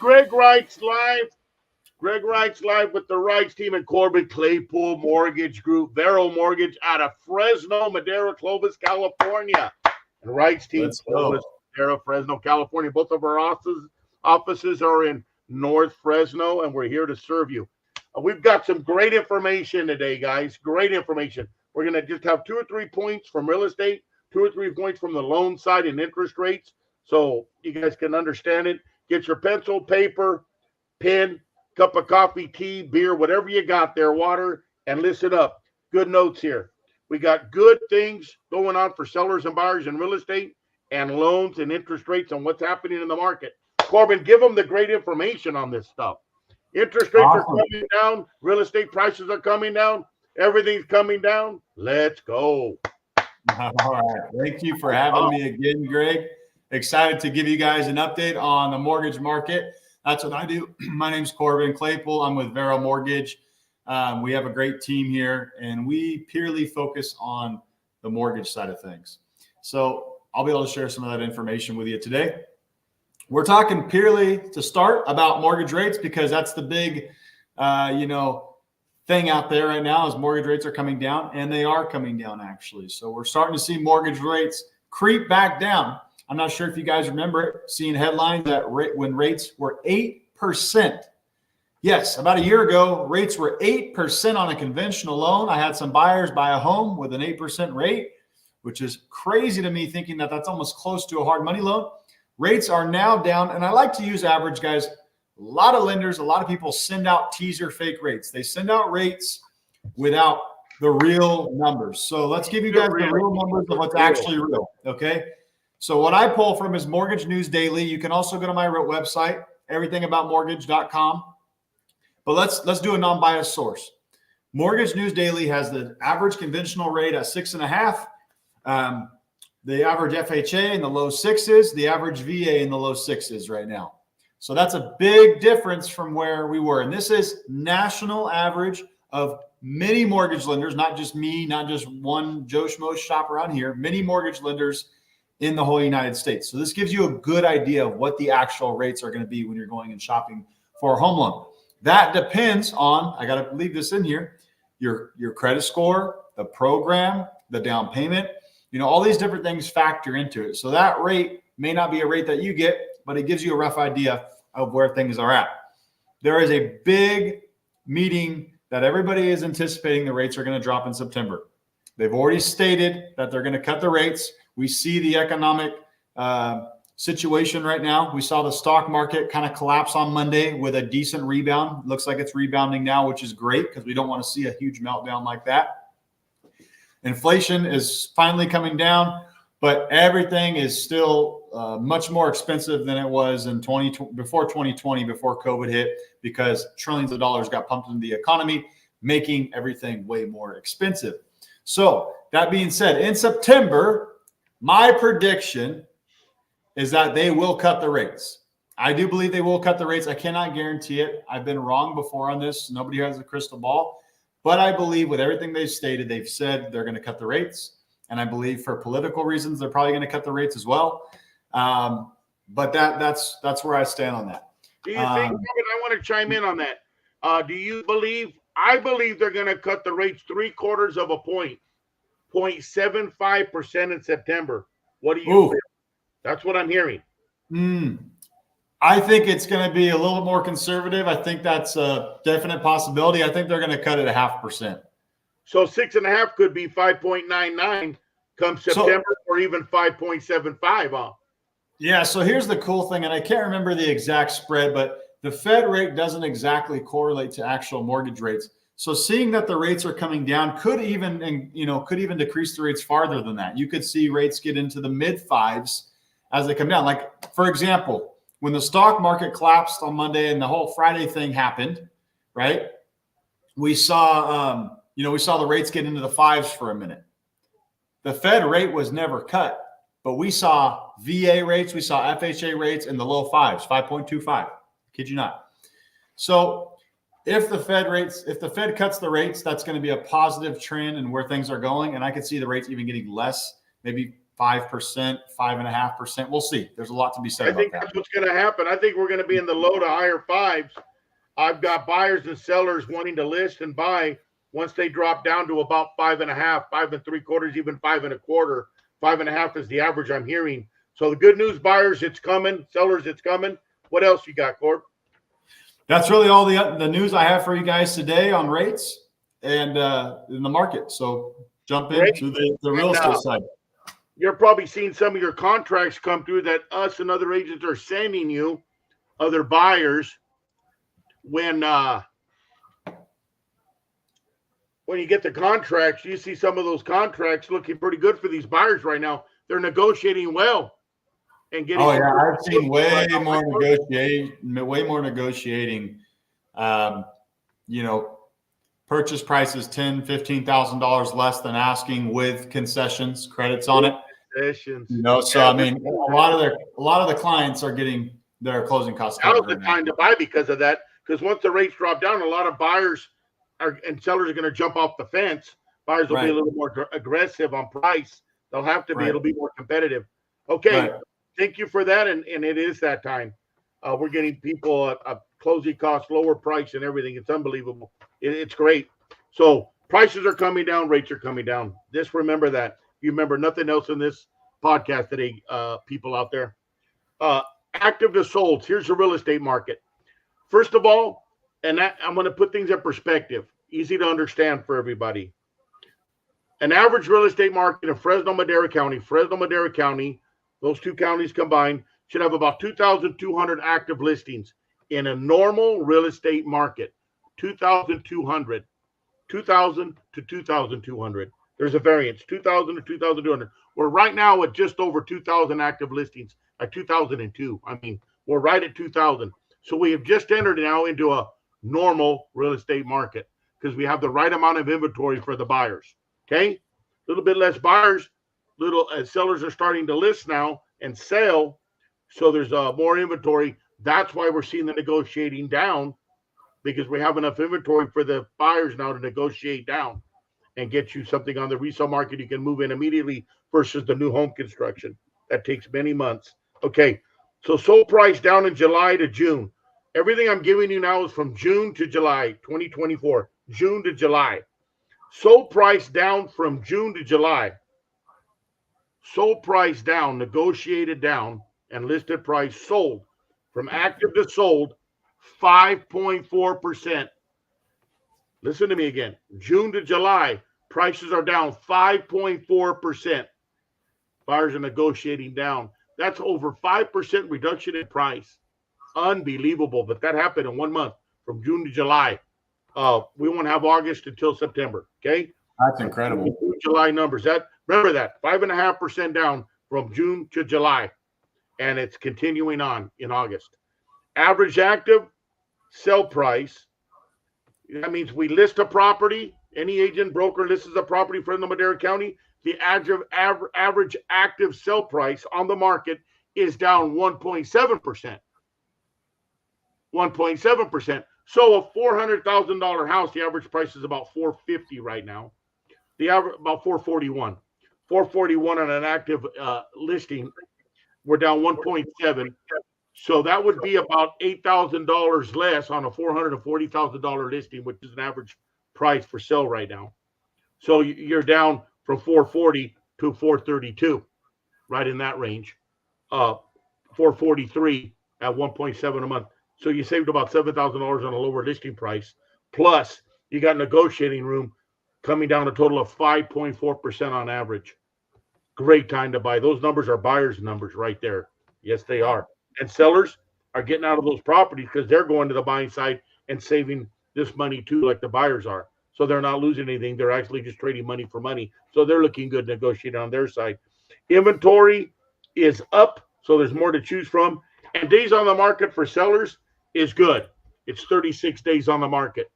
Greg Reitz live. Greg Reitz live with the Reitz team and Corbin Claypool Mortgage Group, Vero Mortgage out of Fresno, Madera, Clovis, California. And Reitz team, Clovis, Madera, Fresno, California. Both of our offices are in North Fresno, and we're here to serve you. We've got some great information today, guys. Great information. We're going to just have 2 or 3 points from real estate, 2 or 3 points from the loan side and interest rates, so you guys can understand it. Get your pencil, paper, pen, cup of coffee, tea, beer, whatever you got there, water, and listen up. Good notes here. We got good things going on for sellers and buyers in real estate and loans and interest rates and what's happening in the market. Corbin, give them the great information on this stuff. Interest rates are coming down. Real estate prices are coming down. Everything's coming down. Let's go. All right. Thank you for having me again, Greg. Excited to give you guys an update on the mortgage market. That's what I do. My name's Corbin Claypool. I'm with Vero Mortgage. We have a great team here, and we purely focus on the mortgage side of things. So I'll be able to share some of that information with you today. We're talking purely to start about mortgage rates because that's the big, thing out there right now is mortgage rates are coming down, and they are coming down actually. So we're starting to see mortgage rates creep back down. I'm not sure if you guys remember it, seeing headlines that when rates were 8%. Yes, about a year ago, rates were 8% on a conventional loan. I had some buyers buy a home with an 8% rate, which is crazy to me, thinking that that's almost close to a hard money loan. Rates are now down, and I like to use average, guys. A lot of lenders, a lot of people send out teaser fake rates. They send out rates without the real numbers. So let's give you guys the real numbers of what's actually real, okay? So what I pull from is Mortgage News Daily. You can also go to my website, everythingaboutmortgage.com. But let's do a non-biased source. Mortgage News Daily has the average conventional rate at 6.5. The average FHA in the low 6s, the average VA in the low 6s right now. So that's a big difference from where we were. And this is national average of many mortgage lenders, not just me, not just one Joe Schmo shop around here, many mortgage lenders in the whole United States. So this gives you a good idea of what the actual rates are going to be when you're going and shopping for a home loan. That depends on, I got to leave this in here, your credit score, the program, the down payment. All these different things factor into it. So that rate may not be a rate that you get, but it gives you a rough idea of where things are at. There is a big meeting that everybody is anticipating the rates are going to drop in September. They've already stated that they're going to cut the rates. We see the economic situation right now. We saw the stock market kind of collapse on Monday with a decent rebound. Looks like it's rebounding now, which is great because we don't want to see a huge meltdown like that. Inflation is finally coming down, but everything is still much more expensive than it was in before 2020, before COVID hit, because trillions of dollars got pumped into the economy, making everything way more expensive. So that being said, in September, my prediction is that they will cut the rates. I do believe they will cut the rates. I cannot guarantee it. I've been wrong before on this. Nobody has a crystal ball. But I believe with everything they've stated, they've said they're going to cut the rates. And I believe for political reasons, they're probably going to cut the rates as well. But that's where I stand on that. Do you think, I want to chime in on that. Do you believe, I believe they're going to cut the rates 3/4 of a point, 0.75% in September. What do you think? That's what I'm hearing. I think it's going to be a little more conservative. I think that's a definite possibility. I think they're going to cut it 0.5%. So 6.5 could be 5.99 come September, or even 5.75. Yeah. So here's the cool thing, and I can't remember the exact spread, but the Fed rate doesn't exactly correlate to actual mortgage rates. So seeing that the rates are coming down could even decrease the rates farther than that. You could see rates get into the mid 5s as they come down. Like, for example, when the stock market collapsed on Monday and the whole Friday thing happened, right? We saw, the rates get into the 5s for a minute. The Fed rate was never cut, but we saw VA rates, we saw FHA rates in the low 5s, 5.25. Kid you not. So if the Fed cuts the rates, that's going to be a positive trend in where things are going. And I could see the rates even getting less, maybe 5%, 5.5%. We'll see. There's a lot to be said about that. I think that's what's going to happen. I think we're going to be in the low to higher fives. I've got buyers and sellers wanting to list and buy once they drop down to about 5.5, 5 3/4, even 5 1/4. 5.5 is the average I'm hearing. So the good news, buyers, it's coming. Sellers, it's coming. What else you got, Corb? That's really all the news I have for you guys today on rates and in the market. So jump into the real estate side. You're probably seeing some of your contracts come through that us and other agents are sending you, other buyers, when you get the contracts, you see some of those contracts looking pretty good for these buyers right now. They're negotiating well and getting. Oh yeah, I've seen way more negotiating. Purchase price is $10,000-$15,000 less than asking with concessions, credits on it. Concessions. So I mean, a lot of the clients are getting their closing costs. Now's the time to buy because of that. Because once the rates drop down, a lot of buyers and sellers are going to jump off the fence. Buyers will be a little more aggressive on price. They'll have to be. It'll be more competitive. Okay, thank you for that. And it is that time. We're getting people a closing cost, lower price, and everything. It's unbelievable. It's great. So prices are coming down, rates are coming down. Just remember that. You remember nothing else in this podcast today, people out there. Active to sold. Here's the real estate market. First of all, I'm going to put things in perspective, easy to understand for everybody. An average real estate market in Fresno, Madera County, those two counties combined, should have about 2,200 active listings in a normal real estate market. 2,200. 2,000 to 2,200. There's a variance, 2,000 to 2,200. We're right now at just over 2,000 active listings, at 2,002. I mean, we're right at 2,000. So we have just entered now into a normal real estate market because we have the right amount of inventory for the buyers. Okay, a little bit less buyers, sellers are starting to list now and sell. So there's more inventory. That's why we're seeing the negotiating down, because we have enough inventory for the buyers now to negotiate down and get you something on the resale market you can move in immediately versus the new home construction. That takes many months. Okay, so sold price down in July to June. Everything I'm giving you now is from June to July 2024. June to July. Sold price down from June to July. Sold price down, negotiated down, and listed price sold. From active to sold, 5.4%. Listen to me again. June to July, prices are down 5.4%. Buyers are negotiating down. That's over 5% reduction in price. Unbelievable, but that happened in 1 month from June to July. We won't have August until September. Okay, that's incredible. July numbers. Remember that 5.5% down from June to July, and it's continuing on in August. Average active sell price. That means we list a property. Any agent, broker lists a property for Madera County. The average active sell price on the market is down 1.7%. 1.7%. So a $400,000 house, the average price is about $450,000 right now. The average about $441,000. $441,000 on an active listing. We're down 1.7%. So that would be about $8,000 less on a $440,000 listing, which is an average price for sale right now. So you're down from $440,000 to $432,000, right in that range. $443,000 at 1.7 a month. So you saved about $7,000 on a lower listing price. Plus, you got negotiating room coming down a total of 5.4% on average. Great time to buy. Those numbers are buyers' numbers right there. Yes, they are. And sellers are getting out of those properties because they're going to the buying side and saving this money too, like the buyers are. So they're not losing anything. They're actually just trading money for money. So they're looking good negotiating on their side. Inventory is up, so there's more to choose from. And days on the market for sellers is good. It's 36 days on the market.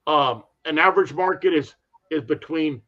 An average market is between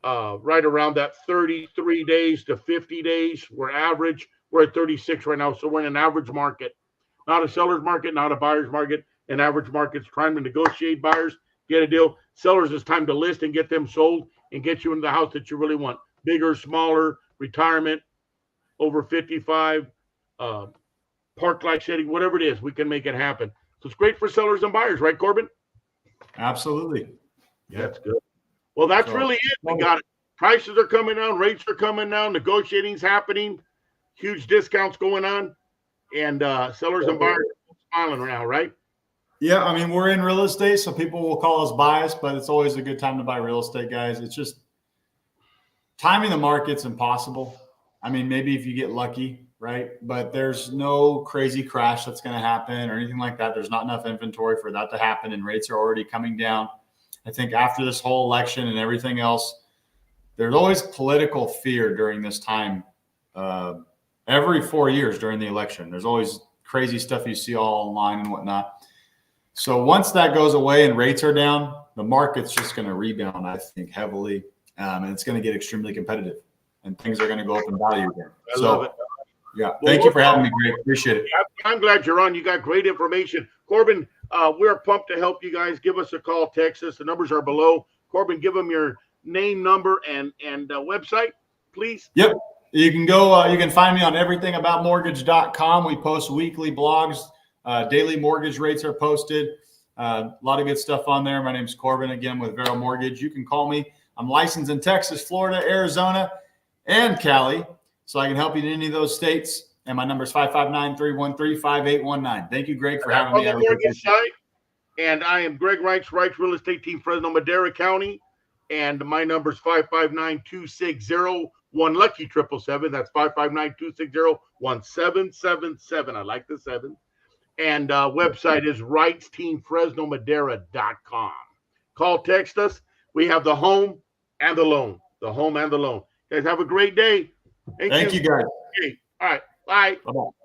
right around that 33 days to 50 days. We're at 36 right now, so we're in an average market. Not a seller's market, not a buyer's market. An average market's trying to negotiate buyers, get a deal. Sellers, it's time to list and get them sold and get you into the house that you really want. Bigger, smaller, retirement, over 55, park light setting, whatever it is, we can make it happen. So it's great for sellers and buyers, right, Corbin? Absolutely. Yeah. That's good. Well, that's really it. We got it. Prices are coming down, rates are coming down, negotiating's happening, huge discounts going on, and sellers and buyers are smiling now, right? Yeah, I mean, we're in real estate, so people will call us biased, but it's always a good time to buy real estate, guys. It's just timing the market's impossible. I mean, maybe if you get lucky, right? But there's no crazy crash that's going to happen or anything like that. There's not enough inventory for that to happen, and rates are already coming down. I think after this whole election and everything else, there's always political fear during this time. Every 4 years during the election, there's always crazy stuff you see all online and whatnot. So once that goes away and rates are down, the market's just going to rebound, I think, heavily, and it's going to get extremely competitive, and things are going to go up in value again. I love it. Yeah, thank you for having me, Greg. Appreciate it. I'm glad you're on. You got great information. Corbin, we're pumped to help you guys. Give us a call, text us. The numbers are below. Corbin, give them your name, number, and website, please. Yep. You can go, you can find me on everythingaboutmortgage.com. We post weekly blogs. Daily mortgage rates are posted. A lot of good stuff on there. My name's Corbin, again, with Vero Mortgage. You can call me. I'm licensed in Texas, Florida, Arizona, and Cali, so I can help you in any of those states. And my number is 559-313-5819. Thank you, Greg, for having me. On the mortgage site. And I am Greg Reitz, Reitz Real Estate Team, Fresno, Madera County. And my number is 559-260-1 lucky 777. That's 559-260-1777. I like the 7. And website is ReitzTeamFresnoMadera.com. Call, text us. We have the home and the loan. The home and the loan. Guys, have a great day. Thank you, guys. Okay. All right. Bye. Bye-bye.